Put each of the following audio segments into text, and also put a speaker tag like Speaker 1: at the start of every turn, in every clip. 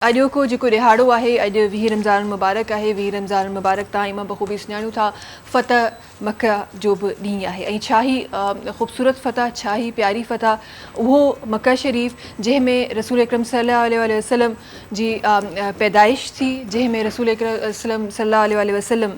Speaker 1: अॼोको जेको रिहाड़ो आहे, अॼु 20 रमज़ान मुबारक आहे। 20 रमज़ान मुबारक तव्हां मां बख़ूबी सुञाणूं था, फ़तह मक्का जो बि ॾींहुं आहे ऐं छा ई ख़ूबसूरत फ़तह, छा ई प्यारी फ़तह उहो मक्का शरीफ़ जंहिंमें रसूल अकरम सल्लल्लाहु अलैहि वसल्लम जी पैदाइश थी, जंहिंमें रसूल अकरम सल्लल्लाहु अलैहि वसल्लम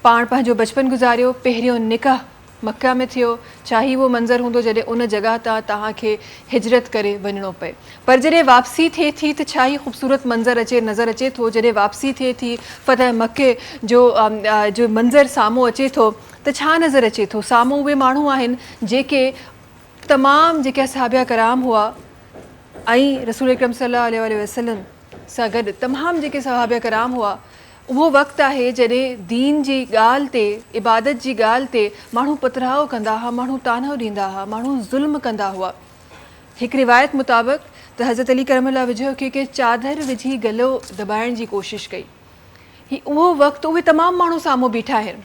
Speaker 1: पाण पंहिंजो बचपन गुज़ारियो, पहिरियों निकाह मक्का में थियो। छा ई वो मंज़र हूंदो जॾहिं उन जॻह तां तव्हांखे हिजरत करे वञिणो पए, पर जॾहिं वापसी थिए थी त छा ई ख़ूबसूरत मंज़र नज़र अचे थो। जॾहिं वापसी थिए थी फ़तह मक्के जो मंज़र साम्हूं अचे थो त छा नज़र अचे थो? साम्हूं उहे माण्हू आहिनि जेके तमामु जेके असहाबा कराम हुआ ऐं रसूल अकरम सल्लल्लाहु अलैहि वसल्लम सां गॾु तमामु जेके सहाबा कराम हुआ। उहो वक़्तु आहे जॾहिं दीन जी ॻाल्हि ते, इबादत जी ॻाल्हि ते माण्हू पथराव कंदा हुआ, माण्हू तानो ॾींदा हुआ, माण्हू ज़ुल्म कंदा हुआ। हिकु रिवायत मुताबिक़ त हज़रत अली करमल्ला वजह खे चादर विझी गलो दॿाइण जी कोशिशि कई। ही उहो वक़्तु, उहे तमामु माण्हू साम्हूं बीठा आहिनि,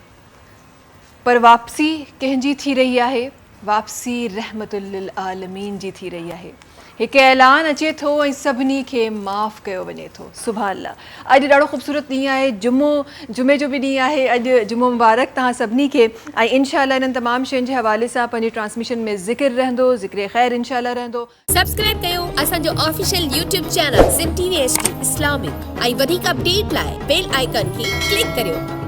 Speaker 1: पर वापसी कंहिंजी थी रही आहे? वापसी रहमतुल लिल आलमीन जी थी रही आहे। हिकु ऐलान अचे थो ऐं सभिनी खे माफ़ कयो वञे थो। सुभान अल्लाह। अॼु ॾाढो ख़ूबसूरत ॾींहुं आहे, जुमे जो बि ॾींहुं आहे। अॼु जुमो मुबारक तव्हां सभिनी खे। ऐं इंशाअल्लाह इन्हनि तमामु शयुनि जे हवाले सां पंहिंजी ट्रांसमिशन में ज़िक्र रहंदो, ज़िक्र ख़ैर इंशाअल्लाह रहंदो।
Speaker 2: सब्सक्राइब कयो असांजो official YouTube channel Sindh TV HD Islamic ऐं वधीक अपडेट लाइ बेल आइकन खे क्लिक करियो।